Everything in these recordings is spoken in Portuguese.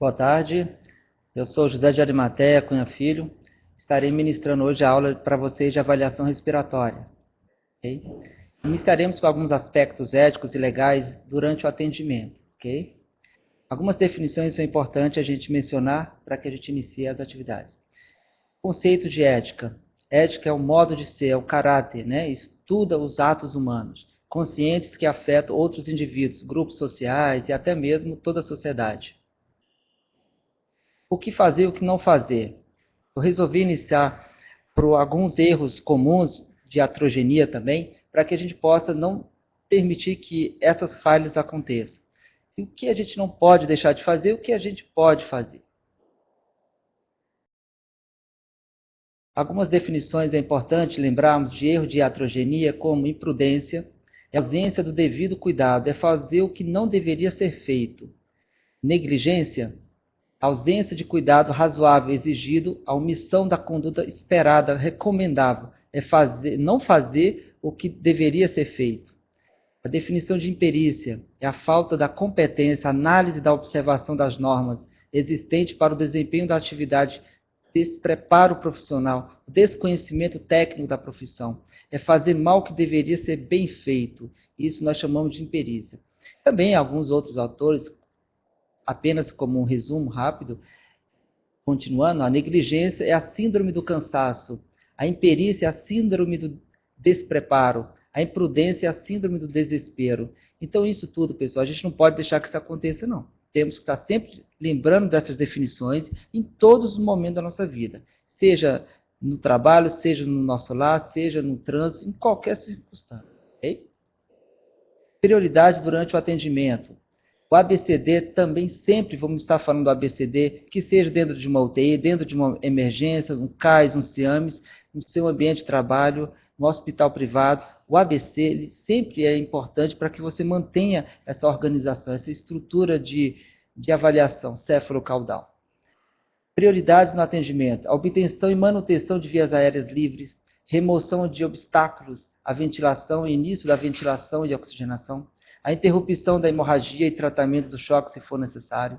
Boa tarde, eu sou José de Arimateia Cunha Filho. Estarei ministrando hoje a aula para vocês de avaliação respiratória. Okay? Iniciaremos com alguns aspectos éticos e legais durante o atendimento. Okay? Algumas definições são importantes a gente mencionar para que a gente inicie as atividades. Conceito de ética. Ética é o modo de ser, é o caráter, né? Estuda os atos humanos, conscientes que afetam outros indivíduos, grupos sociais e até mesmo toda a sociedade. O que fazer e o que não fazer? Eu resolvi iniciar por alguns erros comuns de atrogenia também, para que a gente possa não permitir que essas falhas aconteçam. E o que a gente não pode deixar de fazer, o que a gente pode fazer. Algumas definições é importante lembrarmos de erro de iatrogenia, como imprudência, ausência do devido cuidado, é fazer o que não deveria ser feito. Negligência, ausência de cuidado razoável exigido, a omissão da conduta esperada, recomendável, é não fazer o que deveria ser feito. A definição de imperícia é a falta da competência, análise da observação das normas existentes para o desempenho da atividade, despreparo profissional, desconhecimento técnico da profissão. É fazer mal o que deveria ser bem feito. Isso nós chamamos de imperícia. Também alguns outros autores, apenas como um resumo rápido, continuando, a negligência é a síndrome do cansaço, a imperícia é a síndrome do despreparo, a imprudência é a síndrome do desespero. Então, isso tudo, pessoal, a gente não pode deixar que isso aconteça, não. Temos que estar sempre lembrando dessas definições em todos os momentos da nossa vida, seja no trabalho, seja no nosso lar, seja no trânsito, em qualquer circunstância. Okay? Prioridade durante o atendimento. O ABCD também sempre vamos estar falando do ABCD, que seja dentro de uma UTI, dentro de uma emergência, um CAIS, um CIAMES, no seu ambiente de trabalho, no hospital privado. O ABC ele sempre é importante para que você mantenha essa organização, essa estrutura de avaliação céfalo-caudal. Prioridades no atendimento. A obtenção e manutenção de vias aéreas livres, remoção de obstáculos à ventilação e início da ventilação e oxigenação, a interrupção da hemorragia e tratamento do choque se for necessário,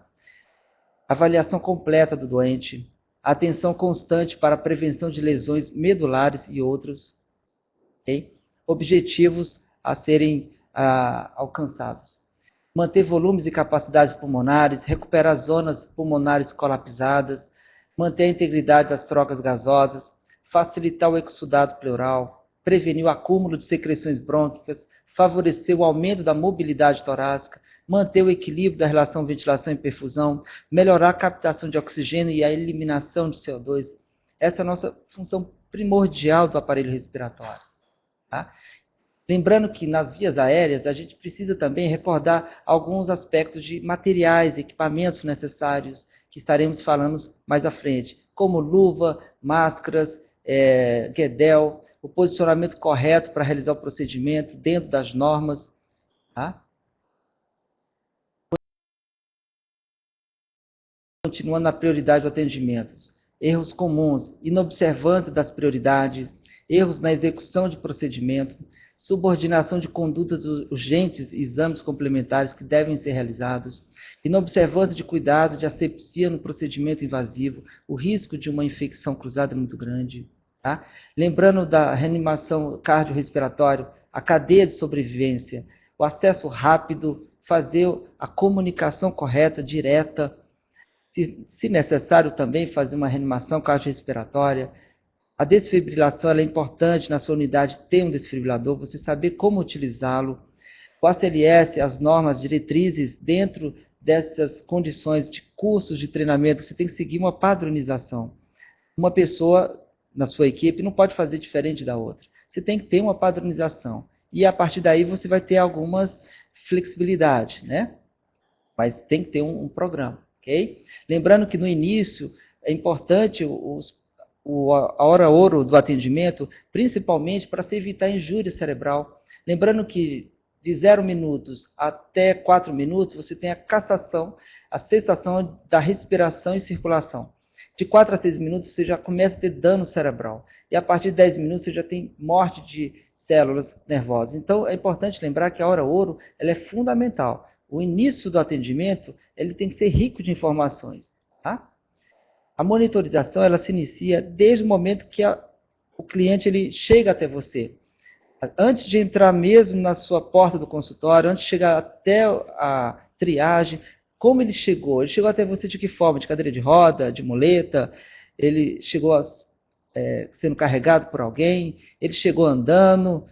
avaliação completa do doente, atenção constante para a prevenção de lesões medulares e outros, okay? Objetivos a serem alcançados. Manter volumes e capacidades pulmonares, recuperar zonas pulmonares colapsadas, manter a integridade das trocas gasosas, facilitar o exudado pleural, prevenir o acúmulo de secreções brônquicas, favorecer o aumento da mobilidade torácica, manter o equilíbrio da relação ventilação e perfusão, melhorar a captação de oxigênio e a eliminação de CO2. Essa é a nossa função primordial do aparelho respiratório. Tá? Lembrando que nas vias aéreas a gente precisa também recordar alguns aspectos de materiais, equipamentos necessários, que estaremos falando mais à frente, como luva, máscaras, guedel, o posicionamento correto para realizar o procedimento dentro das normas. Tá? Continuando na prioridade do atendimento. Erros comuns, inobservância das prioridades, erros na execução de procedimento, subordinação de condutas urgentes e exames complementares que devem ser realizados, inobservância de cuidado de asepsia no procedimento invasivo, o risco de uma infecção cruzada é muito grande. Tá? Lembrando da reanimação cardiorrespiratória, a cadeia de sobrevivência, o acesso rápido, fazer a comunicação correta, direta, se necessário também fazer uma reanimação cardiorrespiratória. A desfibrilação é importante na sua unidade ter um desfibrilador, você saber como utilizá-lo. O ACLS, as normas, diretrizes, dentro dessas condições de cursos de treinamento, você tem que seguir uma padronização. Uma pessoa na sua equipe não pode fazer diferente da outra. Você tem que ter uma padronização. E a partir daí você vai ter algumas flexibilidades, né? Mas tem que ter um programa, ok? Lembrando que no início é importante a hora ouro do atendimento, principalmente para se evitar injúria cerebral. Lembrando que de 0 minutos até 4 minutos, você tem a cassação, a cessação da respiração e circulação. De 4 a 6 minutos, você já começa a ter dano cerebral. E a partir de 10 minutos, você já tem morte de células nervosas. Então, é importante lembrar que a hora ouro ela é fundamental. o início do atendimento ele tem que ser rico de informações. Tá? A monitorização ela se inicia desde o momento que o cliente ele chega até você. Antes de entrar mesmo na sua porta do consultório, antes de chegar até a triagem, como ele chegou? Ele chegou até você de que forma? De cadeira de roda, de muleta? Ele chegou sendo carregado por alguém? Ele chegou andando?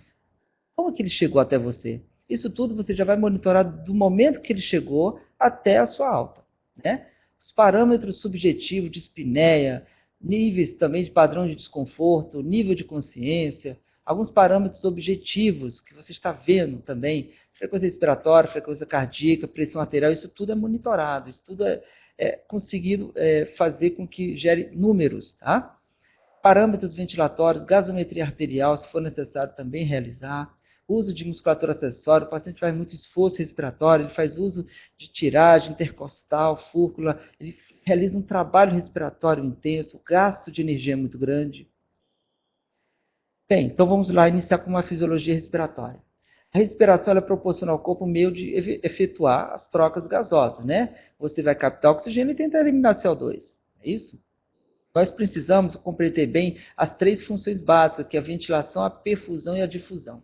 Como que ele chegou até você? Isso tudo você já vai monitorar do momento que ele chegou até a sua alta, né? Os parâmetros subjetivos de espineia, níveis também de padrão de desconforto, nível de consciência, alguns parâmetros objetivos que você está vendo também, frequência respiratória, frequência cardíaca, pressão arterial, isso tudo é monitorado, isso tudo é conseguido fazer com que gere números, tá? Parâmetros ventilatórios, gasometria arterial, se for necessário também realizar, uso de musculatura acessória, o paciente faz muito esforço respiratório, ele faz uso de tiragem intercostal, fúrcula, ele realiza um trabalho respiratório intenso, o gasto de energia é muito grande. Bem, então vamos lá iniciar com uma fisiologia respiratória. A respiração ela proporciona ao corpo um meio de efetuar as trocas gasosas, né? Você vai captar oxigênio e tentar eliminar CO2, é isso? Nós precisamos compreender bem as três funções básicas, que é a ventilação, a perfusão e a difusão.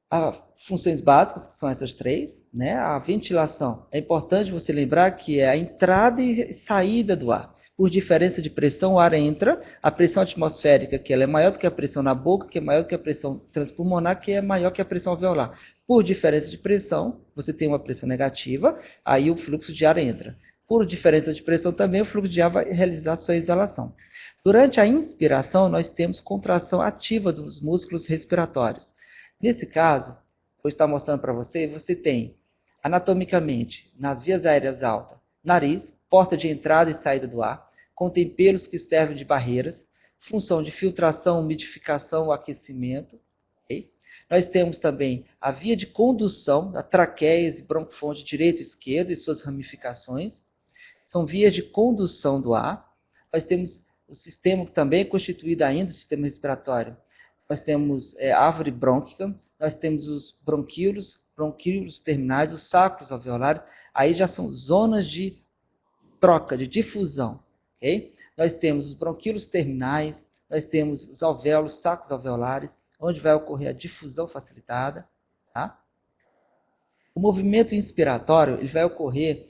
As funções básicas, que são essas três, né? A ventilação, é importante você lembrar que é a entrada e saída do ar. Por diferença de pressão, o ar entra, a pressão atmosférica, que ela é maior do que a pressão na boca, que é maior do que a pressão transpulmonar, que é maior que a pressão alveolar. Por diferença de pressão, você tem uma pressão negativa, aí o fluxo de ar entra. Por diferença de pressão também, o fluxo de ar vai realizar sua exalação. Durante a inspiração, nós temos contração ativa dos músculos respiratórios. Nesse caso, vou estar mostrando para você, você tem, anatomicamente, nas vias aéreas altas, nariz, porta de entrada e saída do ar, contém pelos que servem de barreiras, função de filtração, umidificação, aquecimento. Okay? Nós temos também a via de condução da traqueias e broncofonte direito e esquerdo e suas ramificações. São vias de condução do ar. Nós temos o sistema que também é constituído ainda, o sistema respiratório. Nós temos a árvore brônquica, nós temos os bronquíolos terminais, os sacos alveolares, aí já são zonas de troca, de difusão. Okay? Nós temos os bronquíolos terminais, nós temos os alvéolos, sacos alveolares, onde vai ocorrer a difusão facilitada. Tá? O movimento inspiratório ele vai ocorrer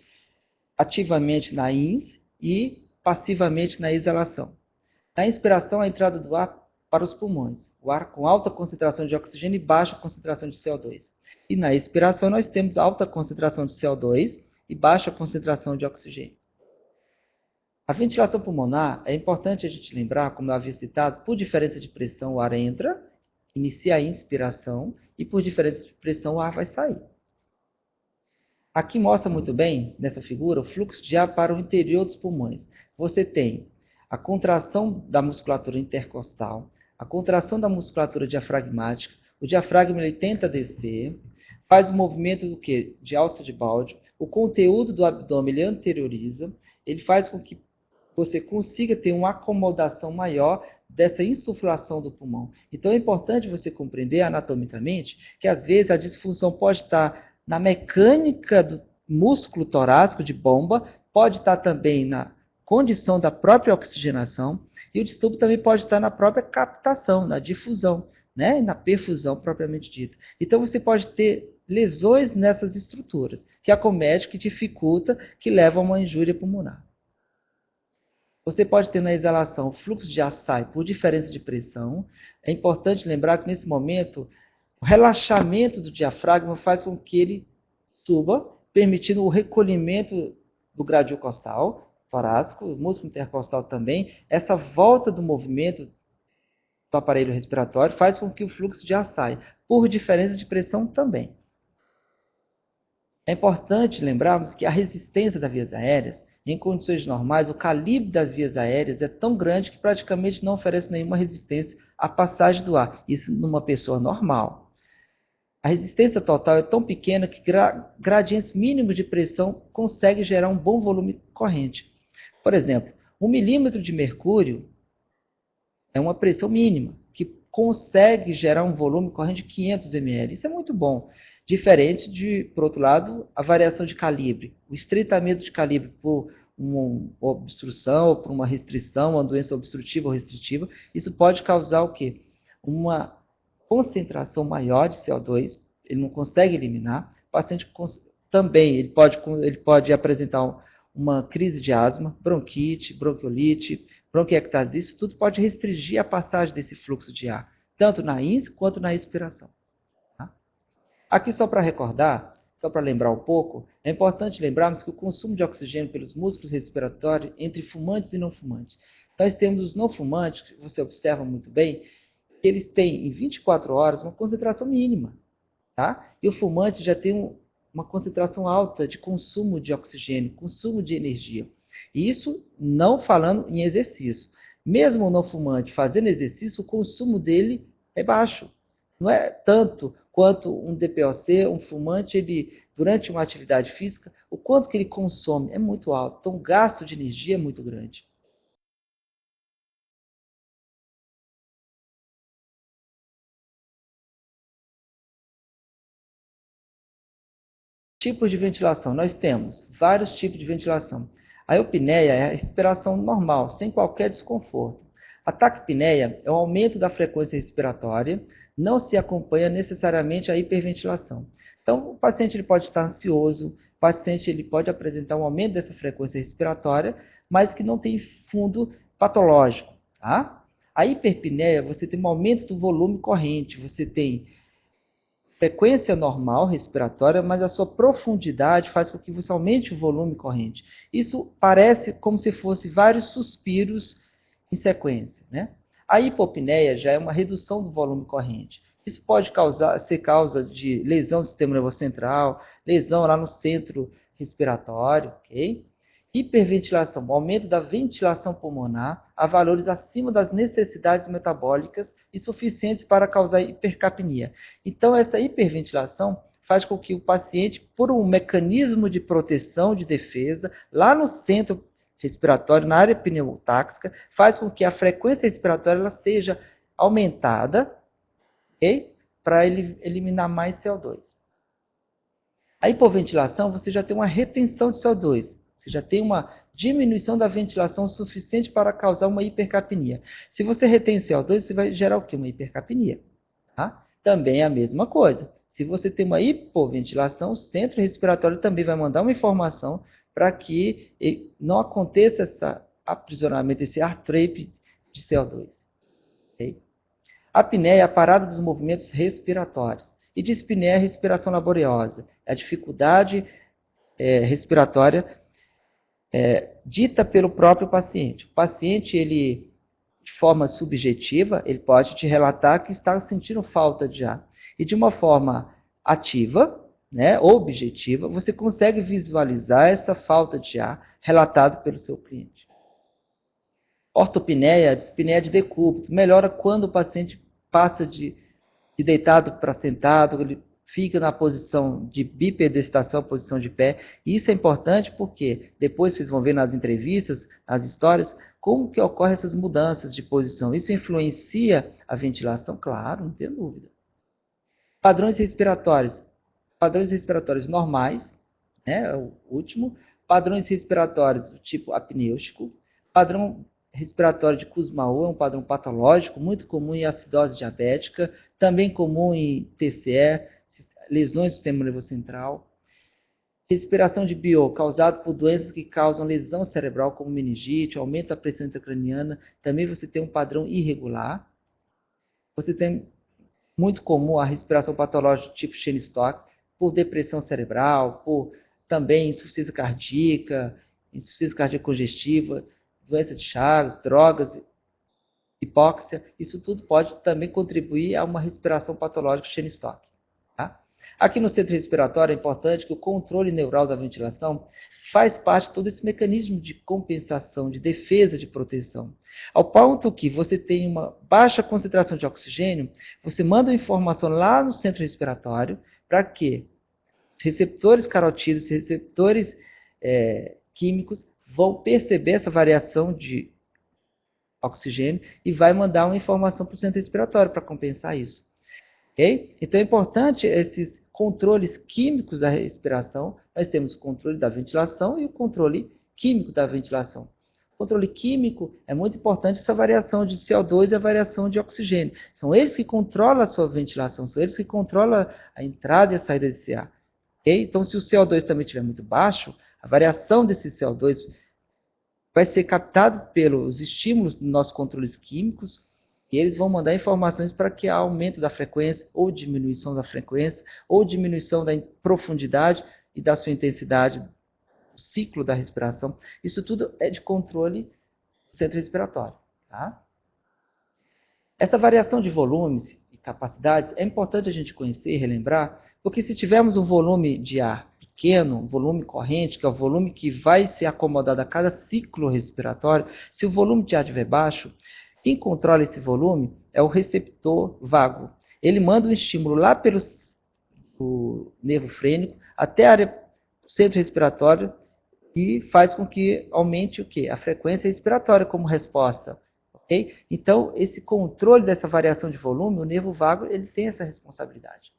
ativamente na ins e passivamente na exalação. Na inspiração, a entrada do ar para os pulmões, o ar com alta concentração de oxigênio e baixa concentração de CO2. E na expiração, nós temos alta concentração de CO2 e baixa concentração de oxigênio. A ventilação pulmonar, é importante a gente lembrar, como eu havia citado, por diferença de pressão o ar entra, inicia a inspiração, e por diferença de pressão o ar vai sair. Aqui mostra muito bem, nessa figura, o fluxo de ar para o interior dos pulmões. Você tem a contração da musculatura intercostal, a contração da musculatura diafragmática, o diafragma ele tenta descer, faz o movimento do quê? De alça de balde, o conteúdo do abdômen ele anterioriza, ele faz com que você consiga ter uma acomodação maior dessa insuflação do pulmão. Então é importante você compreender anatomicamente que às vezes a disfunção pode estar na mecânica do músculo torácico de bomba, pode estar também na condição da própria oxigenação, e o distúrbio também pode estar na própria captação, na difusão, né? Na perfusão propriamente dita. Então você pode ter lesões nessas estruturas, que acomete, que dificulta, que leva a uma injúria pulmonar. Você pode ter na exalação fluxo de ar sai por diferença de pressão. É importante lembrar que nesse momento o relaxamento do diafragma faz com que ele suba, permitindo o recolhimento do gradil costal, torácico, o músculo intercostal também. Essa volta do movimento do aparelho respiratório faz com que o fluxo de ar saia, por diferença de pressão também. É importante lembrarmos que a resistência das vias aéreas, em condições normais, o calibre das vias aéreas é tão grande que praticamente não oferece nenhuma resistência à passagem do ar. Isso numa pessoa normal. A resistência total é tão pequena que gradientes mínimos de pressão conseguem gerar um bom volume corrente. Por exemplo, 1 milímetro de mercúrio é uma pressão mínima, que consegue gerar um volume corrente de 500 ml. Isso é muito bom. Diferente de, por outro lado, a variação de calibre. O estreitamento de calibre por uma obstrução ou por uma restrição, uma doença obstrutiva ou restritiva, isso pode causar o quê? Uma concentração maior de CO2, ele não consegue eliminar. O paciente também ele pode apresentar uma crise de asma, bronquite, bronquiolite, bronquiectasia, isso tudo pode restringir a passagem desse fluxo de ar, tanto na ins quanto na expiração. Tá? Aqui só para recordar, só para lembrar um pouco, é importante lembrarmos que o consumo de oxigênio pelos músculos respiratórios entre fumantes e não fumantes. Nós temos os não fumantes, que você observa muito bem, que eles têm em 24 horas uma concentração mínima. Tá? E o fumante já tem uma concentração alta de consumo de oxigênio, consumo de energia. E isso não falando em exercício. Mesmo o não fumante fazendo exercício, o consumo dele é baixo. Não é tanto quanto um DPOC, um fumante, ele, durante uma atividade física, o quanto que ele consome é muito alto. Então, o gasto de energia é muito grande. Tipos de ventilação. Nós temos vários tipos de ventilação. A eupneia é a respiração normal, sem qualquer desconforto. A taquipneia é o aumento da frequência respiratória, não se acompanha necessariamente a hiperventilação. Então, o paciente ele pode estar ansioso, o paciente ele pode apresentar um aumento dessa frequência respiratória, mas que não tem fundo patológico. Tá? A hiperpneia, você tem um aumento do volume corrente, você tem frequência normal respiratória, mas a sua profundidade faz com que você aumente o volume corrente. Isso parece como se fosse vários suspiros em sequência, né? A hipopneia já é uma redução do volume corrente. Isso pode ser causa de lesão do sistema nervoso central, lesão lá no centro respiratório, ok? Hiperventilação, aumento da ventilação pulmonar a valores acima das necessidades metabólicas e suficientes para causar hipercapnia. Então, essa hiperventilação faz com que o paciente, por um mecanismo de proteção, de defesa, lá no centro respiratório, na área pneumotáxica, faz com que a frequência respiratória ela seja aumentada, okay? Para ele eliminar mais CO2. A hipoventilação, você já tem uma retenção de CO2. Você já tem uma diminuição da ventilação suficiente para causar uma hipercapnia. Se você retém CO2, você vai gerar o quê? Uma hipercapnia. Tá? Também é a mesma coisa. Se você tem uma hipoventilação, o centro respiratório também vai mandar uma informação para que não aconteça esse aprisionamento, esse ar trap de CO2. Okay? A apneia é a parada dos movimentos respiratórios. E dispneia é a respiração laboriosa. É a dificuldade respiratória dita pelo próprio paciente. O paciente, ele, de forma subjetiva, ele pode te relatar que está sentindo falta de ar. E de uma forma ativa, né, objetiva, você consegue visualizar essa falta de ar relatada pelo seu cliente. Ortopneia, dispneia de decúbito, melhora quando o paciente passa de deitado para sentado, ele fica na posição de bipedestação, posição de pé. E isso é importante porque depois vocês vão ver nas entrevistas, nas histórias, como que ocorrem essas mudanças de posição. Isso influencia a ventilação? Claro, não tem dúvida. Padrões respiratórios. Padrões respiratórios normais, né, o último. Padrões respiratórios do tipo apnêutico. Padrão respiratório de Kussmaul é um padrão patológico, muito comum em acidose diabética, também comum em TCE, lesões do sistema nervoso central. Respiração de Biot, causado por doenças que causam lesão cerebral, como meningite, aumento da pressão intracraniana, também você tem um padrão irregular. Você tem muito comum a respiração patológica tipo Cheyne-Stokes, por depressão cerebral, por também insuficiência cardíaca congestiva, doença de Chagas, drogas, hipóxia, isso tudo pode também contribuir a uma respiração patológica Cheyne-Stokes. Tá? Aqui no centro respiratório é importante que o controle neural da ventilação faz parte de todo esse mecanismo de compensação, de defesa, de proteção. Ao ponto que você tem uma baixa concentração de oxigênio, você manda a informação lá no centro respiratório para que receptores carotídeos, receptores químicos vão perceber essa variação de oxigênio e vai mandar uma informação para o centro respiratório para compensar isso. Okay? Então é importante esses controles químicos da respiração. Nós temos o controle da ventilação e o controle químico da ventilação. O controle químico é muito importante essa variação de CO2 e a variação de oxigênio. São eles que controlam a sua ventilação, são eles que controlam a entrada e a saída desse ar. Okay? Então, se o CO2 também estiver muito baixo, a variação desse CO2 vai ser captado pelos estímulos dos nossos controles químicos e eles vão mandar informações para que há aumento da frequência ou diminuição da frequência ou diminuição da profundidade e da sua intensidade do ciclo da respiração. Isso tudo é de controle do centro respiratório. Tá? Essa variação de volumes e capacidades é importante a gente conhecer e relembrar, porque se tivermos um volume de ar pequeno, um volume corrente, que é o volume que vai ser acomodado a cada ciclo respiratório, se o volume de ar estiver baixo, quem controla esse volume é o receptor vago. Ele manda um estímulo lá pelo nervo frênico até a área do centro respiratório e faz com que aumente o quê? A frequência respiratória como resposta. Okay? Então, esse controle dessa variação de volume, o nervo vago, ele tem essa responsabilidade.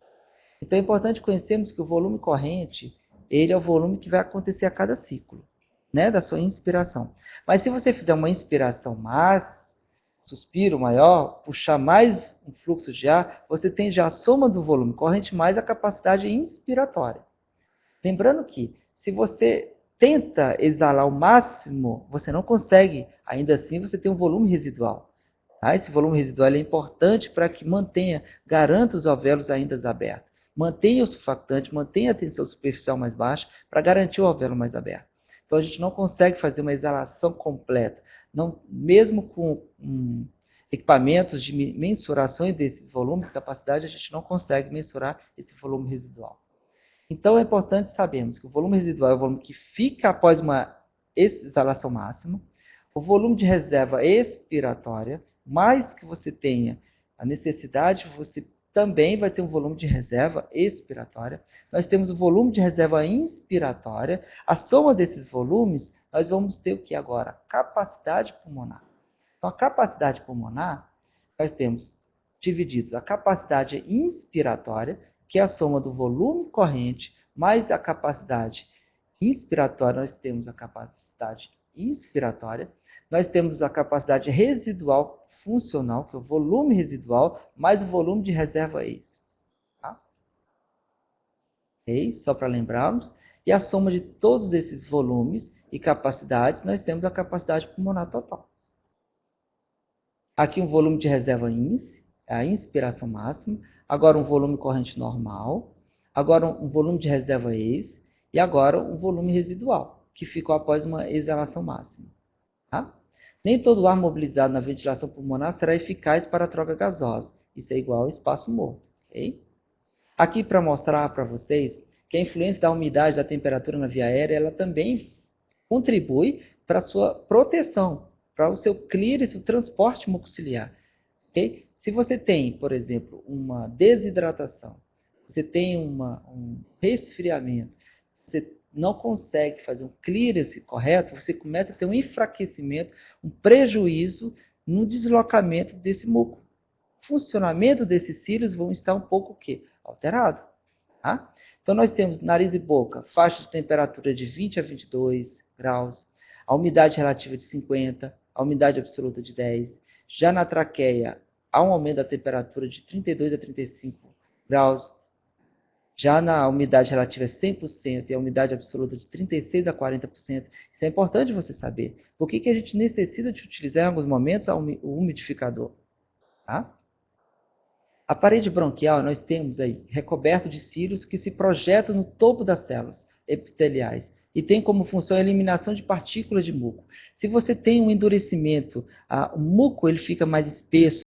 Então, é importante conhecermos que o volume corrente, ele é o volume que vai acontecer a cada ciclo, né, da sua inspiração. Mas se você fizer uma inspiração mais, suspiro maior, puxar mais um fluxo de ar, você tem já a soma do volume corrente mais a capacidade inspiratória. Lembrando que, se você tenta exalar o máximo, você não consegue. Ainda assim, você tem um volume residual. Tá? Esse volume residual é importante para que mantenha, garanta os alvéolos ainda abertos. Mantenha o surfactante, mantenha a tensão superficial mais baixa para garantir o alvéolo mais aberto. Então, a gente não consegue fazer uma exalação completa. Não, mesmo com equipamentos de mensurações desses volumes, capacidade, a gente não consegue mensurar esse volume residual. Então, é importante sabermos que o volume residual é o volume que fica após uma exalação máxima. O volume de reserva expiratória, mais que você tenha a necessidade, você também vai ter um volume de reserva expiratória. Nós temos o volume de reserva inspiratória. A soma desses volumes, nós vamos ter o que agora? Capacidade pulmonar. Então, a capacidade pulmonar, nós temos divididos a capacidade inspiratória, que é a soma do volume corrente, mais a capacidade inspiratória, nós temos a capacidade inspiratória, nós temos a capacidade residual funcional, que é o volume residual, mais o volume de reserva ex. Tá? Okay? Só para lembrarmos. E a soma de todos esses volumes e capacidades, nós temos a capacidade pulmonar total. Aqui um volume de reserva índice, a inspiração máxima, agora um volume corrente normal, agora um volume de reserva ex, e agora um volume residual, que ficou após uma exalação máxima. Tá? Nem todo o ar mobilizado na ventilação pulmonar será eficaz para a troca gasosa. Isso é igual ao espaço morto. Okay? Aqui para mostrar para vocês que a influência da umidade da temperatura na via aérea, ela também contribui para a sua proteção, para o seu clearance, o transporte mucociliar. Okay? Se você tem, por exemplo, uma desidratação, você tem um resfriamento, você não consegue fazer um clearance correto, você começa a ter um enfraquecimento, um prejuízo no deslocamento desse muco. O funcionamento desses cílios vão estar um pouco o quê? Alterado. Tá? Então, nós temos nariz e boca, faixa de temperatura de 20 a 22 graus, a umidade relativa de 50, a umidade absoluta de 10. Já na traqueia, há um aumento da temperatura de 32 a 35 graus. Já na umidade relativa é 100% e a umidade absoluta de 36 a 40%. Isso é importante você saber. Por que a gente necessita de utilizar em alguns momentos o umidificador? Tá? A parede bronquial, nós temos aí recoberto de cílios que se projetam no topo das células epiteliais e tem como função a eliminação de partículas de muco. Se você tem um endurecimento, o muco ele fica mais espesso,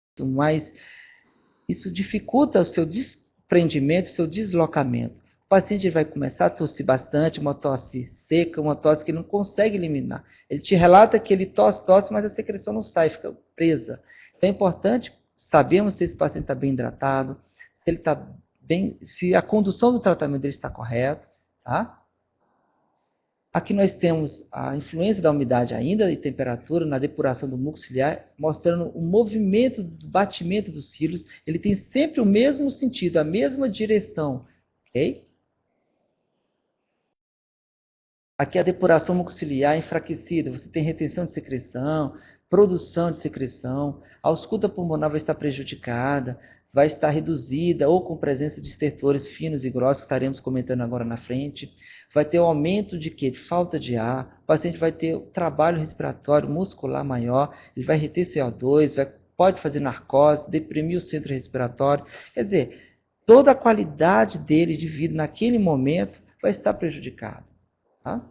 isso dificulta o seu desprendimento, o seu deslocamento. O paciente vai começar a tossir bastante, uma tosse seca, uma tosse que ele não consegue eliminar. Ele te relata que ele tosse, mas a secreção não sai, fica presa. Então é importante sabermos se esse paciente está bem hidratado, se ele está bem, se a condução do tratamento dele está correta, tá? Aqui nós temos a influência da umidade ainda e temperatura na depuração do muco ciliar, mostrando o movimento do batimento dos cílios. Ele tem sempre o mesmo sentido, a mesma direção, ok? Aqui a depuração mucociliar enfraquecida, você tem retenção de secreção, produção de secreção, a ausculta pulmonar vai estar prejudicada, vai estar reduzida ou com presença de estertores finos e grossos, que estaremos comentando agora na frente. Vai ter o aumento de quê? De falta de ar, o paciente vai ter trabalho respiratório muscular maior, ele vai reter CO2, pode fazer narcose, deprimir o centro respiratório. Quer dizer, toda a qualidade dele de vida naquele momento vai estar prejudicada. Tá?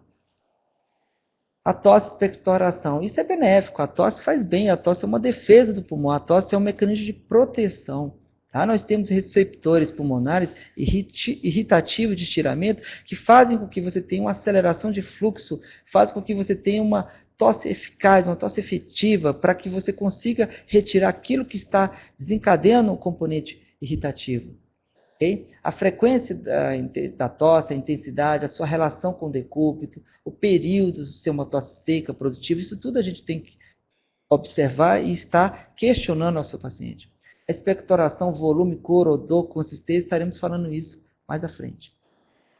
A tosse expectoração, isso é benéfico, a tosse faz bem, a tosse é uma defesa do pulmão, a tosse é um mecanismo de proteção. Tá? Nós temos receptores pulmonares irritativos de estiramento que fazem com que você tenha uma aceleração de fluxo, fazem com que você tenha uma tosse eficaz, uma tosse efetiva, para que você consiga retirar aquilo que está desencadeando o componente irritativo. Okay? A frequência da tosse, a intensidade, a sua relação com o decúbito, o período de ser uma tosse seca, produtiva, isso tudo a gente tem que observar e estar questionando ao seu paciente. A expectoração, volume, cor, odor, consistência, estaremos falando isso mais à frente.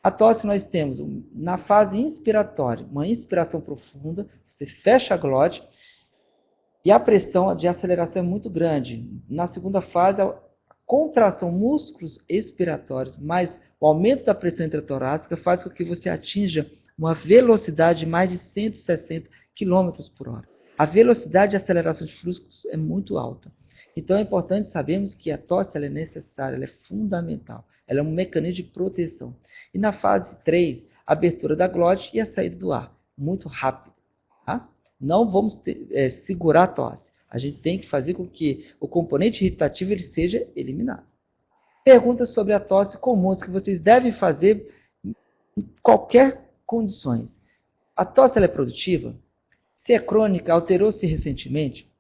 A tosse nós temos na fase inspiratória, uma inspiração profunda, você fecha a glote e a pressão de aceleração é muito grande. Na segunda fase, contração, músculos expiratórios, mas o aumento da pressão intratorácica faz com que você atinja uma velocidade de mais de 160 km por hora. A velocidade de aceleração de fluxos é muito alta. Então é importante sabermos que a tosse ela é necessária, ela é fundamental. Ela é um mecanismo de proteção. E na fase 3, a abertura da glote e a saída do ar. Muito rápido. Tá? Não vamos segurar a tosse. A gente tem que fazer com que o componente irritativo ele seja eliminado. Perguntas sobre a tosse comuns que vocês devem fazer em qualquer condições. A tosse ela é produtiva? Se é crônica, alterou-se recentemente?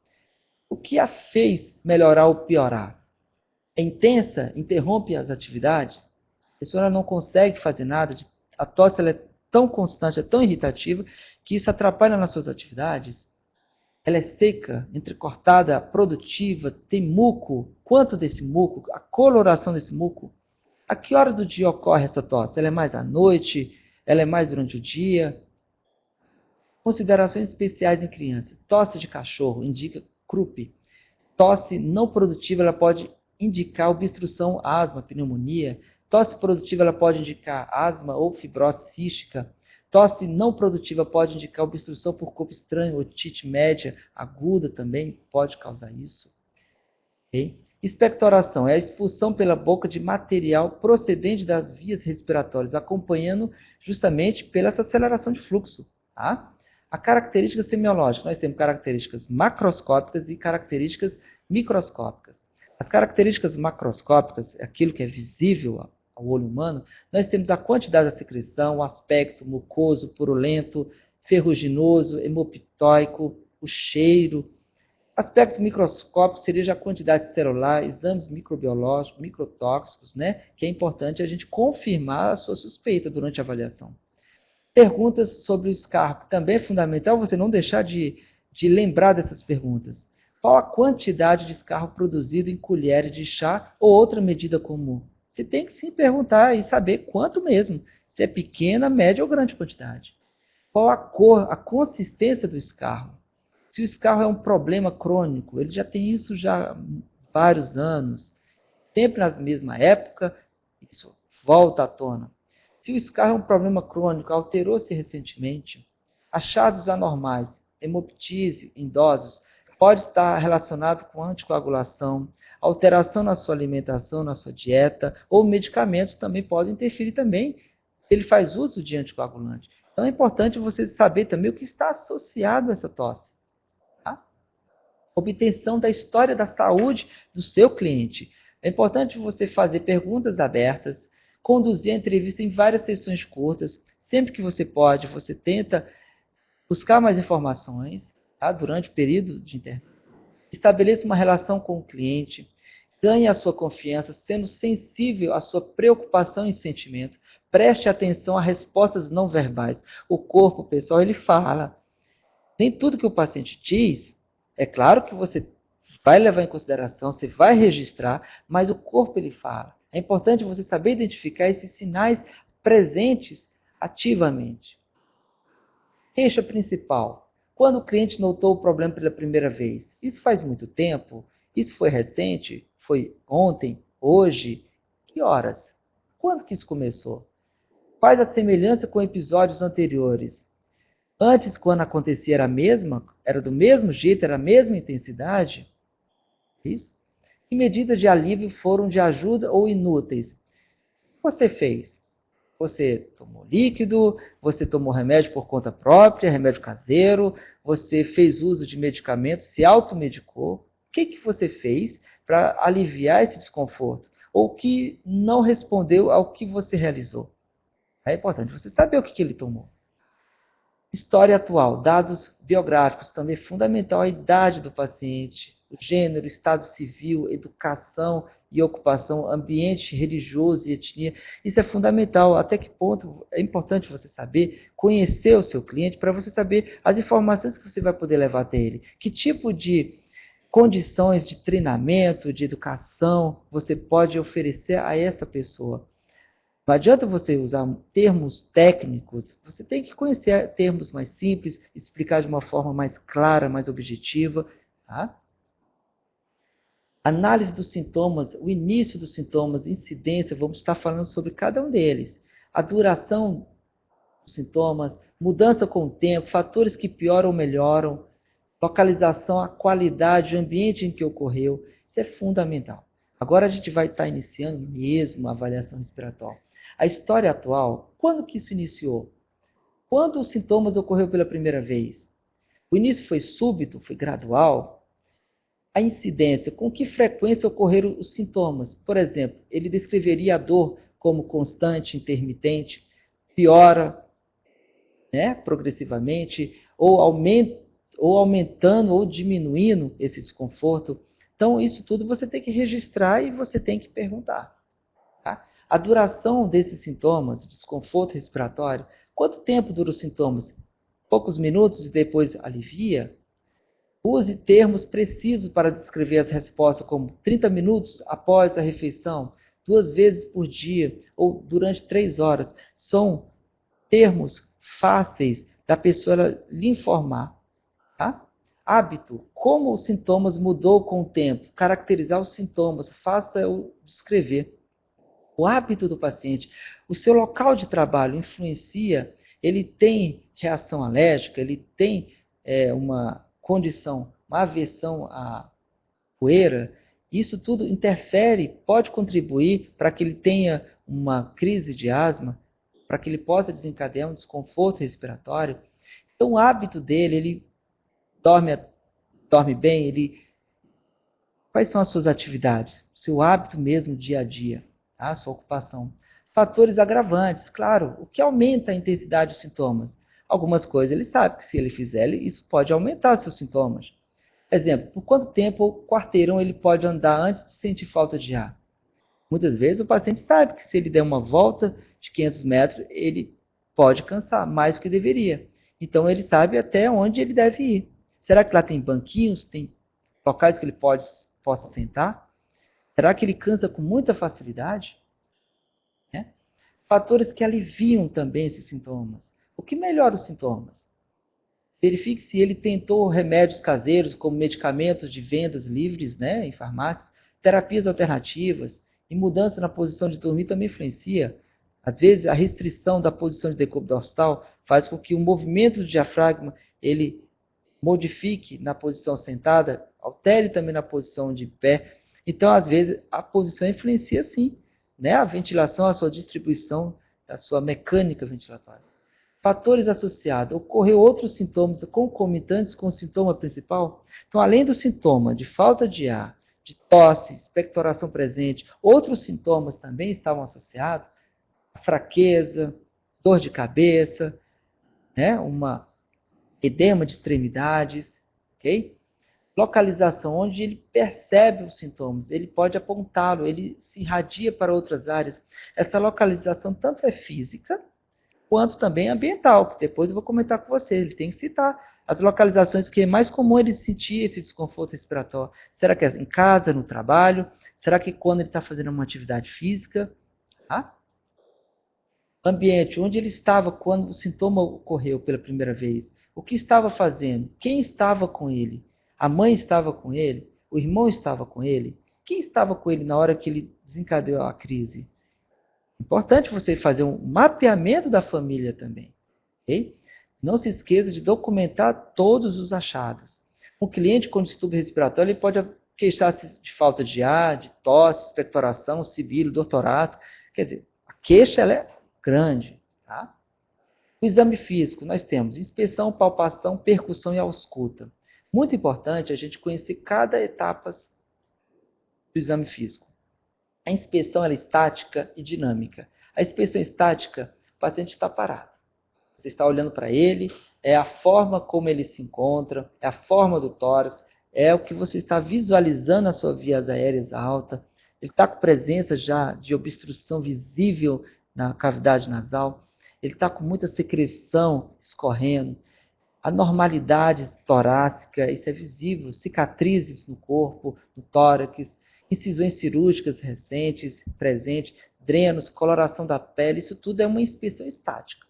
O que a fez melhorar ou piorar? É intensa? Interrompe as atividades? A pessoa não consegue fazer nada? A tosse ela é tão constante, é tão irritativa, que isso atrapalha nas suas atividades? Ela é seca, entrecortada, produtiva, tem muco. Quanto desse muco? A coloração desse muco? A que hora do dia ocorre essa tosse? Ela é mais à noite? Ela é mais durante o dia? Considerações especiais em crianças. Tosse de cachorro indica croup. Tosse não produtiva ela pode indicar obstrução, asma, pneumonia. Tosse produtiva ela pode indicar asma ou fibrose cística. Tosse não produtiva pode indicar obstrução por corpo estranho, otite média, aguda também pode causar isso. Okay? Expectoração é a expulsão pela boca de material procedente das vias respiratórias, acompanhando justamente pela aceleração de fluxo. Tá? A característica semiológica, nós temos características macroscópicas e características microscópicas. As características macroscópicas, aquilo que é visível ao olho humano, nós temos a quantidade da secreção, o aspecto mucoso, purulento, ferruginoso, hemoptóico, o cheiro. Aspectos microscópicos seria já a quantidade celular, exames microbiológicos, microtóxicos, né? Que é importante a gente confirmar a sua suspeita durante a avaliação. Perguntas sobre o escarro, também é fundamental você não deixar de lembrar dessas perguntas. Qual a quantidade de escarro produzido em colheres de chá ou outra medida comum? Você tem que sim perguntar e saber quanto mesmo, se é pequena, média ou grande quantidade. Qual a cor, a consistência do escarro? Se o escarro é um problema crônico, ele já tem isso já há vários anos, sempre na mesma época, isso volta à tona. Se o escarro é um problema crônico, alterou-se recentemente, achados anormais, hemoptise em idosos, pode estar relacionado com anticoagulação, alteração na sua alimentação, na sua dieta, ou medicamentos também podem interferir também, se ele faz uso de anticoagulante. Então é importante você saber também o que está associado a essa tosse. Tá? Obtenção da história da saúde do seu cliente. É importante você fazer perguntas abertas, conduzir a entrevista em várias sessões curtas. Sempre que você pode, você tenta buscar mais informações, tá? Durante o período de intervenção. Estabeleça uma relação com o cliente. Ganhe a sua confiança, sendo sensível à sua preocupação e sentimento. Preste atenção a respostas não verbais. O corpo, pessoal, ele fala. Nem tudo que o paciente diz, é claro que você vai levar em consideração, você vai registrar, mas o corpo ele fala. É importante você saber identificar esses sinais presentes ativamente. Queixa principal. Quando o cliente notou o problema pela primeira vez? Isso faz muito tempo? Isso foi recente? Foi ontem? Hoje? Que horas? Quando que isso começou? Quais a semelhança com episódios anteriores? Antes, quando acontecia, era a mesma? Era do mesmo jeito? Era a mesma intensidade? Isso? Que medidas de alívio foram de ajuda ou inúteis? O que você fez? Você tomou líquido, você tomou remédio por conta própria, remédio caseiro, você fez uso de medicamentos, se automedicou. O que você fez para aliviar esse desconforto? Ou que não respondeu ao que você realizou? É importante você saber o que ele tomou. História atual, dados biográficos, também é fundamental a idade do paciente, o gênero, estado civil, educação e ocupação, ambiente religioso e etnia. Isso é fundamental. Até que ponto é importante você saber, conhecer o seu cliente, para você saber as informações que você vai poder levar até ele. Que tipo de condições de treinamento, de educação você pode oferecer a essa pessoa. Não adianta você usar termos técnicos, você tem que conhecer termos mais simples, explicar de uma forma mais clara, mais objetiva. Tá? Análise dos sintomas, o início dos sintomas, incidência, vamos estar falando sobre cada um deles. A duração dos sintomas, mudança com o tempo, fatores que pioram ou melhoram, localização, a qualidade, o ambiente em que ocorreu. Isso é fundamental. Agora a gente vai estar iniciando mesmo a avaliação respiratória. A história atual, quando que isso iniciou? Quando os sintomas ocorreram pela primeira vez? O início foi súbito, foi gradual? A incidência, com que frequência ocorreram os sintomas? Por exemplo, ele descreveria a dor como constante, intermitente, piora, né, progressivamente, ou aumentando ou diminuindo esse desconforto. Então, isso tudo você tem que registrar e você tem que perguntar. Tá? A duração desses sintomas, desconforto respiratório, quanto tempo dura os sintomas? Poucos minutos e depois alivia? Use termos precisos para descrever as respostas, como 30 minutos após a refeição, 2 vezes por dia ou durante 3 horas. São termos fáceis da pessoa lhe informar. Tá? Hábito, como os sintomas mudou com o tempo, caracterizar os sintomas, faça-o descrever. O hábito do paciente, o seu local de trabalho influencia, ele tem reação alérgica, ele tem uma condição, uma aversão à poeira, isso tudo interfere, pode contribuir para que ele tenha uma crise de asma, para que ele possa desencadear um desconforto respiratório. Então, o hábito dele, ele dorme bem, ele... Quais são as suas atividades? Seu hábito mesmo, dia a dia, tá? Sua ocupação. Fatores agravantes, claro, o que aumenta a intensidade dos sintomas? Algumas coisas ele sabe que se ele fizer, isso pode aumentar seus sintomas. Exemplo, por quanto tempo o quarteirão ele pode andar antes de sentir falta de ar? Muitas vezes o paciente sabe que se ele der uma volta de 500 metros, ele pode cansar mais do que deveria. Então ele sabe até onde ele deve ir. Será que lá tem banquinhos, tem locais que ele possa sentar? Será que ele cansa com muita facilidade? Né? Fatores que aliviam também esses sintomas. O que melhora os sintomas? Verifique se ele tentou remédios caseiros, como medicamentos de vendas livres, né, em farmácias, terapias alternativas, e mudança na posição de dormir também influencia. Às vezes, a restrição da posição de decúbito dorsal faz com que o movimento do diafragma ele modifique na posição sentada, altere também na posição de pé. Então, às vezes, a posição influencia sim, né, a ventilação, a sua distribuição, a sua mecânica ventilatória. Fatores associados. Ocorreu outros sintomas concomitantes com o sintoma principal? Então, além do sintoma de falta de ar, de tosse, expectoração presente, outros sintomas também estavam associados? A fraqueza, dor de cabeça, né? Uma edema de extremidades, ok? localização, onde ele percebe os sintomas, ele pode apontá-lo, ele se irradia para outras áreas. Essa localização tanto é física, quanto também ambiental, que depois eu vou comentar com você. Ele tem que citar as localizações que é mais comum ele sentir esse desconforto respiratório. Será que é em casa, no trabalho? Será que quando ele está fazendo uma atividade física? Tá? Ambiente, onde ele estava quando o sintoma ocorreu pela primeira vez? O que estava fazendo? Quem estava com ele? A mãe estava com ele? O irmão estava com ele? Quem estava com ele na hora que ele desencadeou a crise? Importante você fazer um mapeamento da família também. Okay? Não se esqueça de documentar todos os achados. Um cliente com distúrbio respiratório ele pode queixar-se de falta de ar, de tosse, expectoração, sibilo, dor torácica. Quer dizer, a queixa ela é grande. Tá? O exame físico, nós temos inspeção, palpação, percussão e ausculta. Muito importante a gente conhecer cada etapa do exame físico. A inspeção ela é estática e dinâmica. A inspeção estática, o paciente está parado. Você está olhando para ele, é a forma como ele se encontra, é a forma do tórax, é o que você está visualizando na sua vias aéreas alta. Ele está com presença já de obstrução visível na cavidade nasal. Ele está com muita secreção escorrendo. Anormalidade torácica, isso é visível. Cicatrizes no corpo, no tórax. Incisões cirúrgicas recentes, presentes. Drenos, coloração da pele. Isso tudo é uma inspeção estática.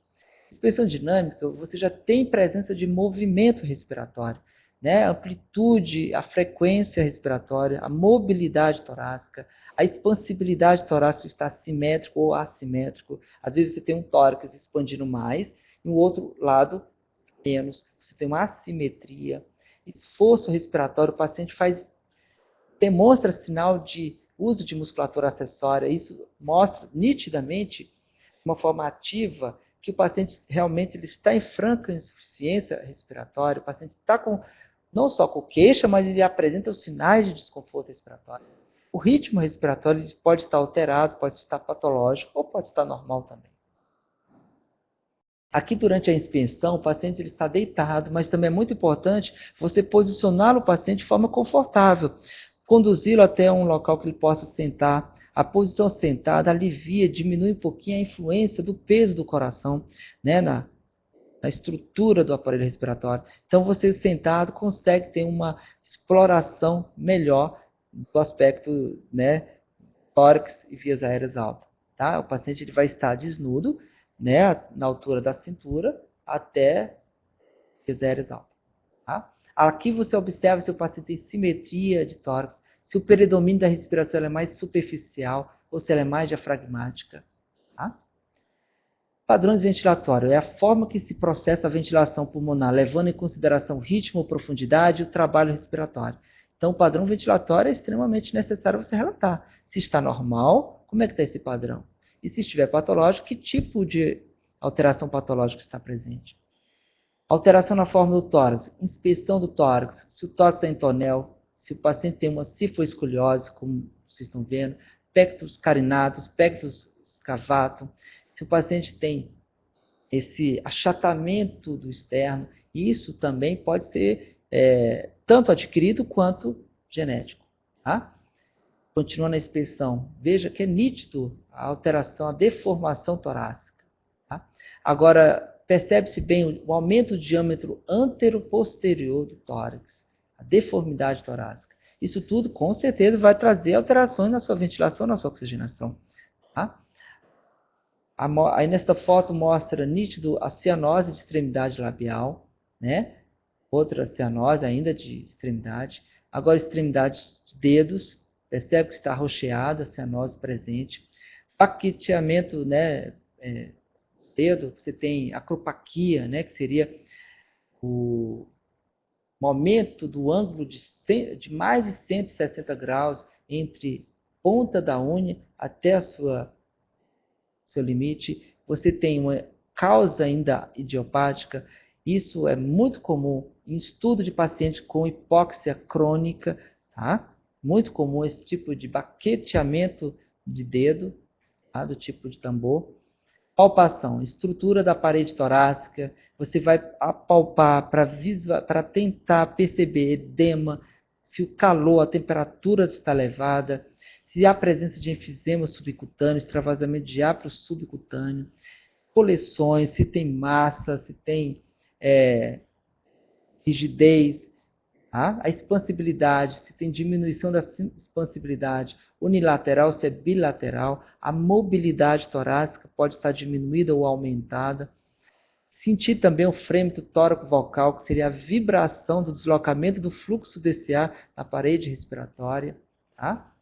Inspeção dinâmica, você já tem presença de movimento respiratório, né? A amplitude, a frequência respiratória, a mobilidade torácica, a expansibilidade torácica está simétrico ou assimétrico. Às vezes você tem um tórax expandindo mais e o outro lado menos. Você tem uma assimetria. Esforço respiratório, o paciente demonstra sinal de uso de musculatura acessória. Isso mostra nitidamente, de uma forma ativa, que o paciente realmente ele está em franca insuficiência respiratória, o paciente está com, não só com queixa, mas ele apresenta os sinais de desconforto respiratório. O ritmo respiratório pode estar alterado, pode estar patológico ou pode estar normal também. Aqui, durante a inspeção, o paciente ele está deitado, mas também é muito importante você posicionar o paciente de forma confortável, conduzi-lo até um local que ele possa sentar. A posição sentada alivia, diminui um pouquinho a influência do peso do coração, né, na estrutura do aparelho respiratório. Então, você sentado consegue ter uma exploração melhor do aspecto, né, tórax e vias aéreas altas. Tá? O paciente ele vai estar desnudo, né, na altura da cintura até vias aéreas altas. Tá? Aqui você observa se o paciente tem simetria de tórax, se o peridomínio da respiração é mais superficial ou se ela é mais diafragmática. Tá? Padrões ventilatórios é a forma que se processa a ventilação pulmonar, levando em consideração o ritmo, profundidade e o trabalho respiratório. Então, o padrão ventilatório é extremamente necessário você relatar. Se está normal, como é que está esse padrão? E se estiver patológico, que tipo de alteração patológica está presente? Alteração na forma do tórax, inspeção do tórax, se o tórax é em tonel, se o paciente tem uma cifoescoliose, como vocês estão vendo, pectus carinatus, pectus scavatum, se o paciente tem esse achatamento do externo, isso também pode ser tanto adquirido quanto genético. Tá? Continuando a inspeção, veja que é nítido a alteração, a deformação torácica. Tá? Agora, percebe-se bem o aumento do diâmetro antero-posterior do tórax, a deformidade torácica. Isso tudo, com certeza, vai trazer alterações na sua ventilação, na sua oxigenação. Tá? Aí nesta foto mostra nítido a cianose de extremidade labial, né? Outra cianose ainda de extremidade. Agora extremidades de dedos, percebe que está arroxeada, a cianose presente. Paqueteamento, né? Dedo, você tem acropaquia, né? Que seria o momento do ângulo de mais de 160 graus entre ponta da unha até a seu limite. Você tem uma causa ainda idiopática. Isso é muito comum em estudo de pacientes com hipóxia crônica, tá? Muito comum esse tipo de baqueteamento de dedo, tá? Do tipo de tambor. Palpação, estrutura da parede torácica. Você vai apalpar para tentar perceber edema, se o calor, a temperatura está elevada, se há presença de enfisema subcutâneo, extravasamento de ápio subcutâneo, coleções, se tem massa, se tem rigidez, tá? A expansibilidade, se tem diminuição da expansibilidade unilateral, se é bilateral, a mobilidade torácica pode estar diminuída ou aumentada. Sentir também o frêmito tóraco-vocal, que seria a vibração do deslocamento do fluxo desse ar na parede respiratória. Tá?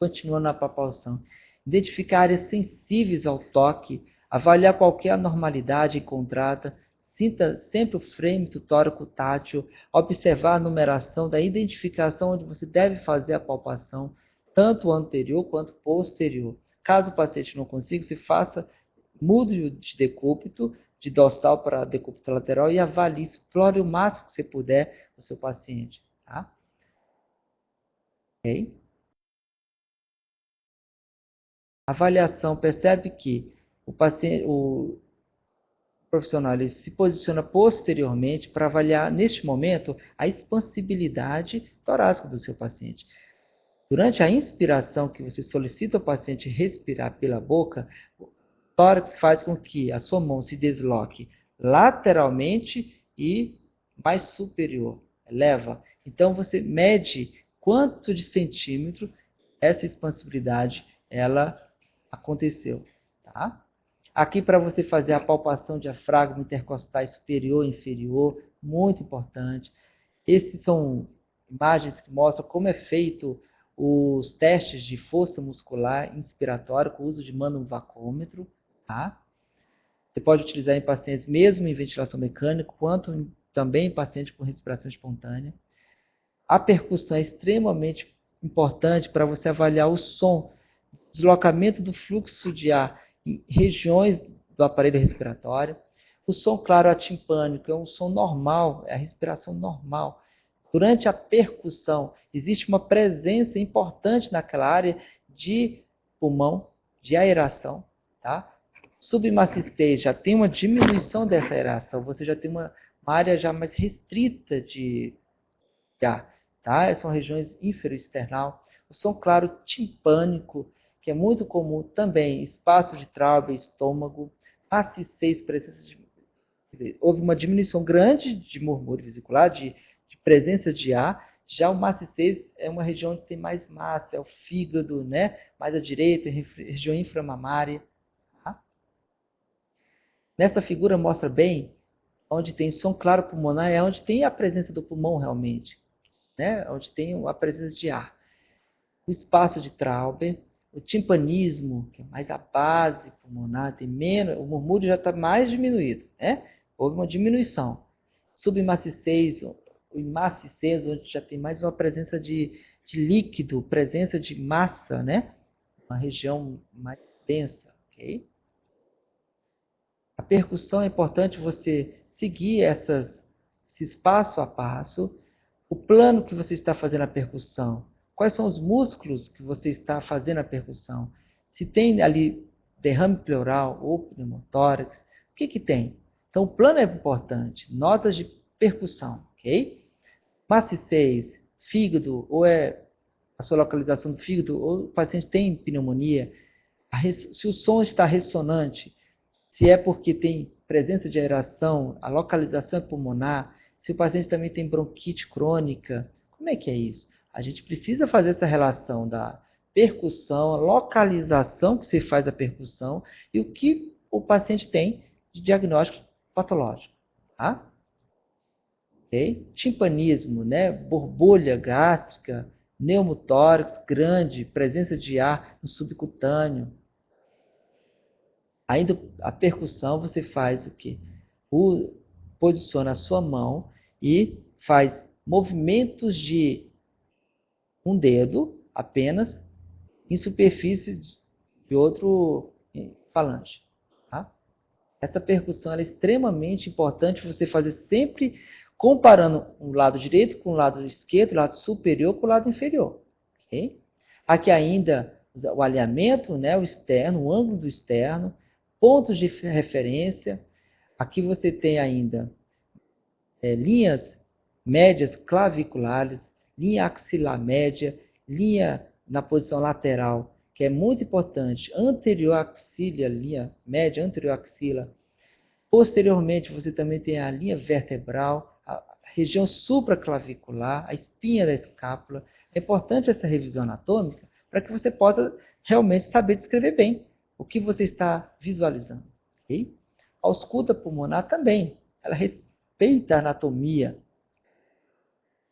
Continuando na palpação. Identificar áreas sensíveis ao toque, avaliar qualquer anormalidade encontrada, sinta sempre o frêmito tóraco tátil, observar a numeração da identificação onde você deve fazer a palpação, tanto anterior quanto posterior. Caso o paciente não consiga, se faça, mude de decúbito, de dorsal para decúbito lateral e avalie, explore o máximo que você puder o seu paciente. Tá? Ok? Avaliação, percebe que o paciente, o profissional ele se posiciona posteriormente para avaliar, neste momento, a expansibilidade torácica do seu paciente. Durante a inspiração que você solicita ao paciente respirar pela boca, o tórax faz com que a sua mão se desloque lateralmente e mais superior, eleva. Então, você mede quanto de centímetro essa expansibilidade ela aconteceu, tá? Aqui para você fazer a palpação diafragma intercostais superior e inferior, muito importante. Esses são imagens que mostram como é feito os testes de força muscular inspiratória com o uso de manovacômetro, tá? Você pode utilizar em pacientes mesmo em ventilação mecânica, quanto também em pacientes com respiração espontânea. A percussão é extremamente importante para você avaliar o som, deslocamento do fluxo de ar em regiões do aparelho respiratório. O som, claro, atimpânico é um som normal, é a respiração normal. Durante a percussão, existe uma presença importante naquela área de pulmão, de aeração, tá? Submaciez já tem uma diminuição dessa aeração, você já tem uma área já mais restrita de ar, tá? São regiões inferior-external. O som claro timpânico, que é muito comum também, espaço de traube, estômago, maciez, presença de... Houve uma diminuição grande de murmúrio vesicular, de presença de ar. Já o maciez é uma região que tem mais massa, é o fígado, né? Mais à direita, região inframamária. Tá? Nessa figura mostra bem onde tem som claro pulmonar, é onde tem a presença do pulmão realmente, né? Onde tem a presença de ar. O espaço de Trauber, o timpanismo, que é mais a base pulmonar, tem menos, o murmúrio já está mais diminuído, né? Houve uma diminuição. Submaciez, o imaciez, onde já tem mais uma presença de líquido, presença de massa, né? Uma região mais densa, ok? A percussão é importante você seguir esse passo a passo, o plano que você está fazendo a percussão, quais são os músculos que você está fazendo a percussão, se tem ali derrame pleural ou pneumotórax, o que que tem? Então o plano é importante, notas de percussão, ok? Maciez, fígado, ou é a sua localização do fígado, ou o paciente tem pneumonia, se o som está ressonante, se é porque tem presença de aeração, a localização é pulmonar, se o paciente também tem bronquite crônica, como é que é isso? A gente precisa fazer essa relação da percussão, a localização que se faz a percussão e o que o paciente tem de diagnóstico patológico. Tá? Okay? Timpanismo, né? Borbulha gástrica, pneumotórax grande, presença de ar no subcutâneo. Ainda a percussão, você faz o quê? Posiciona a sua mão e faz movimentos de um dedo apenas em superfície de outro falange. Tá? Essa percussão é extremamente importante você fazer sempre comparando o lado direito com o lado esquerdo, o lado superior com o lado inferior. Okay? Aqui ainda o alinhamento, né, o externo, o ângulo do externo, pontos de referência. Aqui você tem ainda linhas médias claviculares, linha axilar média, linha na posição lateral, que é muito importante, anterior axila, linha média, anterior axila. Posteriormente, você também tem a linha vertebral, a região supraclavicular, a espinha da escápula. É importante essa revisão anatômica para que você possa realmente saber descrever bem o que você está visualizando. Okay? A ausculta pulmonar também, ela respeita a anatomia.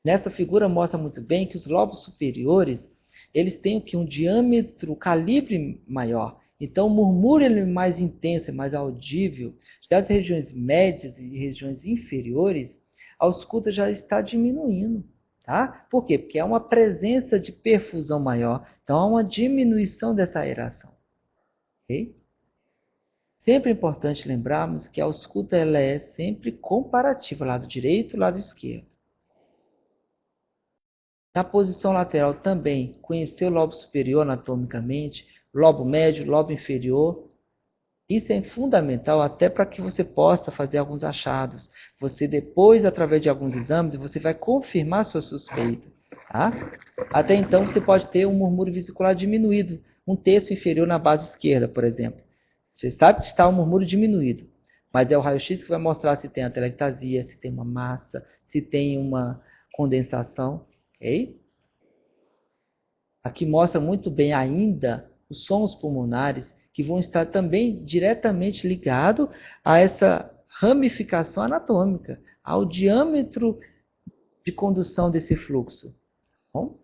Nessa figura mostra muito bem que os lobos superiores, eles têm um diâmetro, calibre maior. Então, o murmúrio é mais intenso, é mais audível. Já as regiões médias e regiões inferiores, a ausculta já está diminuindo. Tá? Por quê? Porque há uma presença de perfusão maior. Então, há uma diminuição dessa aeração. Okay? Sempre é importante lembrarmos que a ausculta ela é sempre comparativa, lado direito e lado esquerdo. Na posição lateral também, conhecer o lobo superior anatomicamente, lobo médio, lobo inferior. Isso é fundamental até para que você possa fazer alguns achados. Você depois, através de alguns exames, você vai confirmar sua suspeita. Tá? Até então, você pode ter um murmúrio vesicular diminuído, um terço inferior na base esquerda, por exemplo. Você sabe que está um murmúrio diminuído, mas é o raio-x que vai mostrar se tem atelectasia, se tem uma massa, se tem uma condensação. Ok? Aqui mostra muito bem ainda os sons pulmonares, que vão estar também diretamente ligados a essa ramificação anatômica, ao diâmetro de condução desse fluxo. Bom?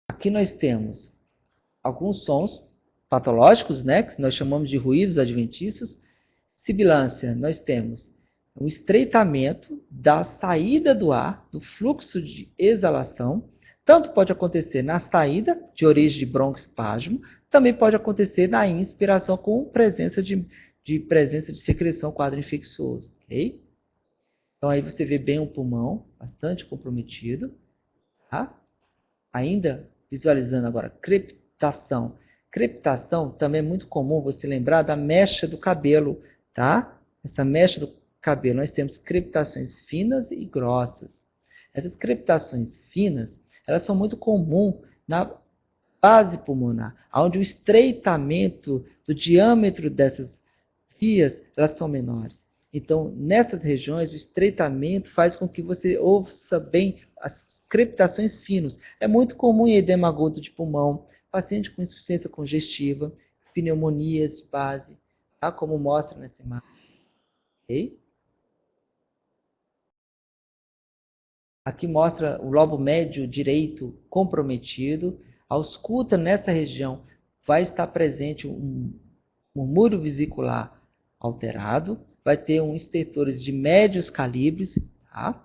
Aqui nós temos alguns sons patológicos, né, que nós chamamos de ruídos adventícios. Sibilância, nós temos um estreitamento da saída do ar, do fluxo de exalação. Tanto pode acontecer na saída, de origem de broncoespasmo, também pode acontecer na inspiração com presença de secreção quadro infeccioso. Okay? Então aí você vê bem o pulmão, bastante comprometido. Tá? Ainda visualizando agora, crepitação. Crepitação também é muito comum você lembrar da mecha do cabelo, tá? Essa mecha do cabelo, nós temos crepitações finas e grossas. Essas crepitações finas, elas são muito comuns na base pulmonar, onde o estreitamento do diâmetro dessas vias, elas são menores. Então, nessas regiões, o estreitamento faz com que você ouça bem as crepitações finas. É muito comum em edema agudo de pulmão, paciente com insuficiência congestiva, pneumonias de base, tá? Como mostra nessa imagem. Okay? Aqui mostra o lobo médio direito comprometido. A ausculta nessa região vai estar presente um murmúrio vesicular alterado, vai ter um estertores de médios calibres, tá?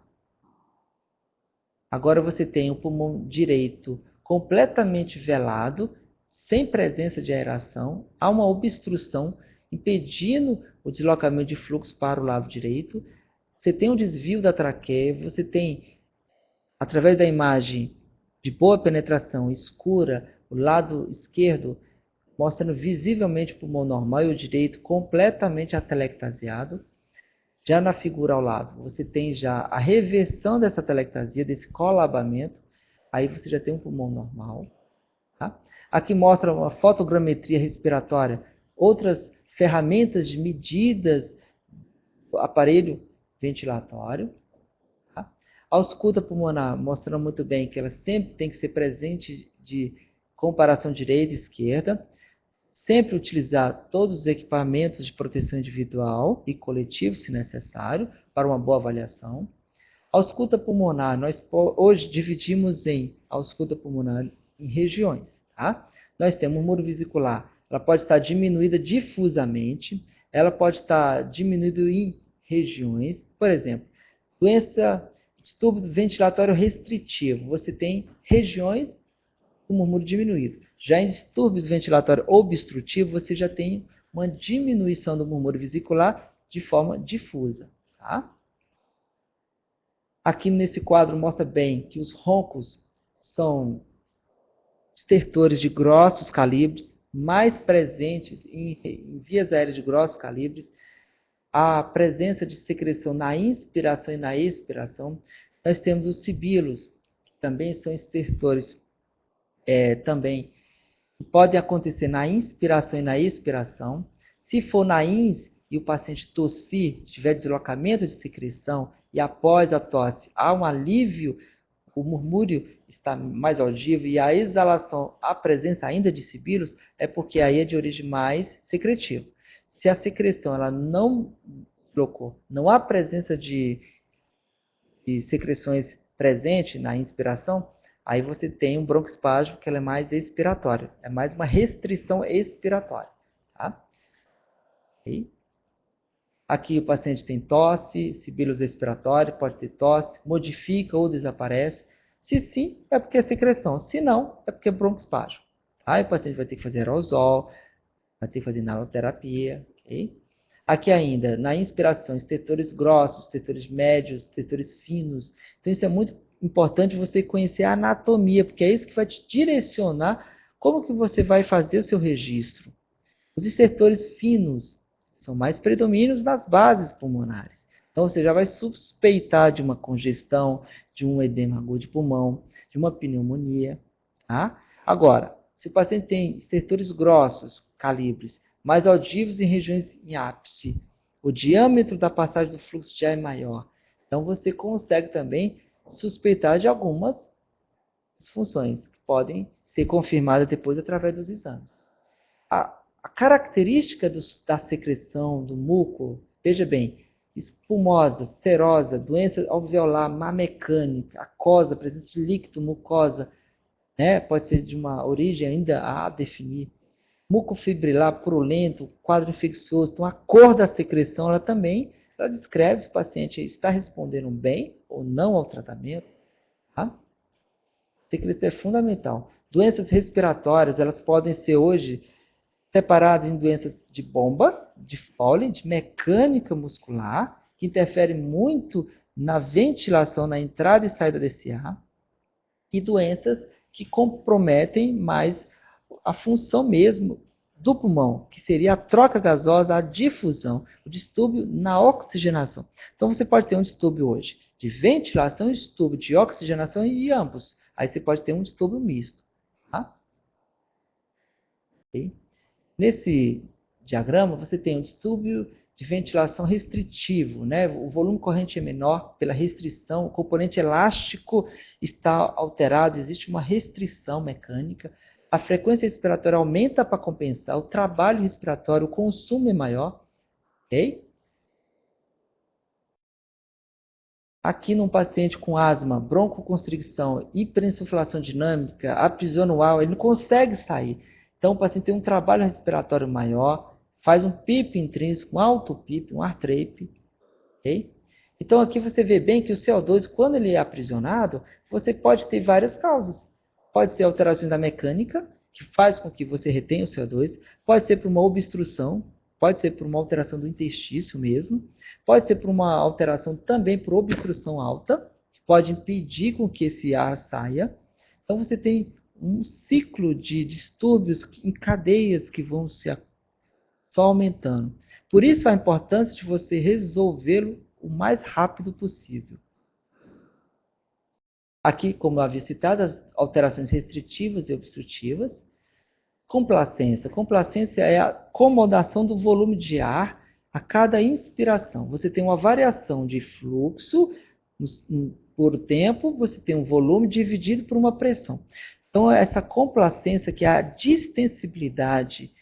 Agora você tem o pulmão direito completamente velado, sem presença de aeração, há uma obstrução impedindo o deslocamento de fluxo para o lado direito. Você tem um desvio da traqueia, você tem, através da imagem de boa penetração escura, o lado esquerdo mostrando visivelmente o pulmão normal e o direito completamente atelectasiado. Já na figura ao lado, você tem já a reversão dessa telectasia, desse colabamento, aí você já tem um pulmão normal. Tá? Aqui mostra uma fotogrametria respiratória, outras ferramentas de medidas do aparelho ventilatório. Tá? A ausculta pulmonar mostrando muito bem que ela sempre tem que ser presente de comparação direita e esquerda. Sempre utilizar todos os equipamentos de proteção individual e coletivo, se necessário, para uma boa avaliação. A ausculta pulmonar, nós hoje dividimos em ausculta pulmonar em regiões. Tá? Nós temos o muro vesicular, ela pode estar diminuída difusamente, ela pode estar diminuída em regiões. Por exemplo, doença, distúrbio ventilatório restritivo, você tem regiões com murmúrio diminuído. Já em distúrbios ventilatórios obstrutivos, você já tem uma diminuição do murmúrio vesicular de forma difusa. Tá? Aqui nesse quadro mostra bem que os roncos são estertores de grossos calibres, mais presentes em vias aéreas de grossos calibres. a presença de secreção na inspiração e na expiração. Nós temos os sibilos, que também são estertores, também podem acontecer na inspiração e na expiração. Se for na ins e o paciente tossir, tiver deslocamento de secreção e após a tosse há um alívio, o murmúrio está mais audível e a exalação, a presença ainda de sibilos, é porque aí é de origem mais secretiva. Se a secreção ela não blocou, não há presença de secreções presente na inspiração, aí você tem um broncoespasmo que ela é mais expiratória, é mais uma restrição expiratória. Tá? E aqui o paciente tem tosse, sibilos expiratório, pode ter tosse, modifica ou desaparece. Se sim, é porque é secreção. Se não, é porque é broncoespasmo. Aí o paciente vai ter que fazer aerosol, vai ter que fazer inaloterapia. Okay? Aqui ainda, na inspiração, estertores grossos, estertores médios, estertores finos. Então isso é muito importante você conhecer a anatomia, porque é isso que vai te direcionar como que você vai fazer o seu registro. Os estertores finos são mais predomínios nas bases pulmonares. Então você já vai suspeitar de uma congestão, de um edema agudo de pulmão, de uma pneumonia. Tá? Agora, se o paciente tem estertores grossos, calibres, mais audíveis em regiões em ápice, o diâmetro da passagem do fluxo já é maior. Então você consegue também suspeitar de algumas disfunções que podem ser confirmadas depois através dos exames. A característica da secreção do muco, veja bem, espumosa, serosa, doença alveolar, má mecânica, aquosa, presença de líquido, mucosa, né? Pode ser de uma origem ainda a definir. Mucofibrilar purulento, quadro infeccioso. Então, a cor da secreção, ela descreve se o paciente está respondendo bem ou não ao tratamento. Tá? Secreção é fundamental. Doenças respiratórias, elas podem ser hoje separadas em doenças de bomba, de Foley, de mecânica muscular, que interferem muito na ventilação, na entrada e saída desse ar, e doenças que comprometem mais a função mesmo do pulmão, que seria a troca gasosa, a difusão, o distúrbio na oxigenação. Então você pode ter um distúrbio hoje de ventilação e distúrbio de oxigenação e ambos. Aí você pode ter um distúrbio misto. Tá? Okay? Nesse diagrama você tem um distúrbio de ventilação restritivo, né? O volume corrente é menor pela restrição, o componente elástico está alterado, existe uma restrição mecânica, a frequência respiratória aumenta para compensar, o trabalho respiratório, o consumo é maior, ok? Aqui num paciente com asma, broncoconstricção, hiperinsuflação dinâmica, aprisiona o ar, ele não consegue sair. Então o paciente tem um trabalho respiratório maior, faz um PIP intrínseco, um alto PIP, um artrape, ok? Então aqui você vê bem que o CO2, quando ele é aprisionado, você pode ter várias causas. Pode ser alterações da mecânica, que faz com que você retenha o CO2, pode ser por uma obstrução, pode ser por uma alteração do intestino mesmo, pode ser por uma alteração também por obstrução alta, que pode impedir com que esse ar saia. Então você tem um ciclo de distúrbios em cadeias que vão se só aumentando. Por isso a importância de você resolvê-lo o mais rápido possível. Aqui, como eu havia citado, as alterações restritivas e obstrutivas. Complacência. Complacência é a acomodação do volume de ar a cada inspiração. Você tem uma variação de fluxo por tempo, você tem um volume dividido por uma pressão. Então, essa complacência, que é a distensibilidade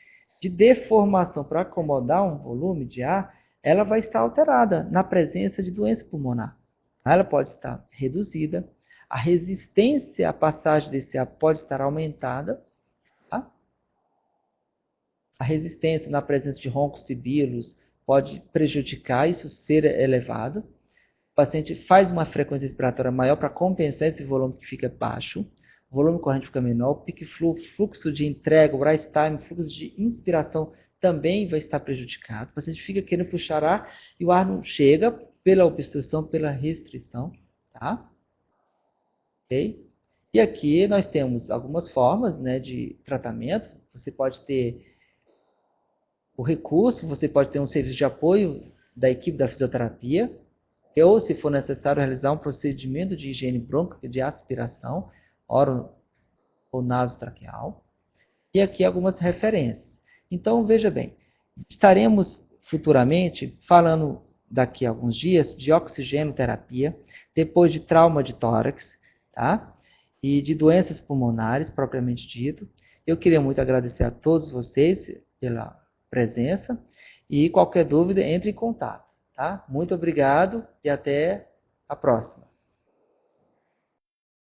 de deformação para acomodar um volume de ar, ela vai estar alterada na presença de doença pulmonar. Ela pode estar reduzida, a resistência à passagem desse ar pode estar aumentada, tá? A resistência na presença de roncos sibilos pode prejudicar isso ser elevado. O paciente faz uma frequência respiratória maior para compensar esse volume que fica baixo. O volume corrente fica menor, o pique fluxo de entrega, o rise time, fluxo de inspiração também vai estar prejudicado. O paciente fica querendo puxar ar e o ar não chega pela obstrução, pela restrição. Tá? Okay? E aqui nós temos algumas formas, né, de tratamento. Você pode ter o recurso, você pode ter um serviço de apoio da equipe da fisioterapia, ou se for necessário realizar um procedimento de higiene brônquica de aspiração, oro ou nasotraqueal. E aqui algumas referências. Então, veja bem, estaremos futuramente falando daqui a alguns dias de oxigenoterapia, depois de trauma de tórax, tá? E de doenças pulmonares, propriamente dito. Eu queria muito agradecer a todos vocês pela presença e qualquer dúvida, entre em contato, tá? Muito obrigado e até a próxima.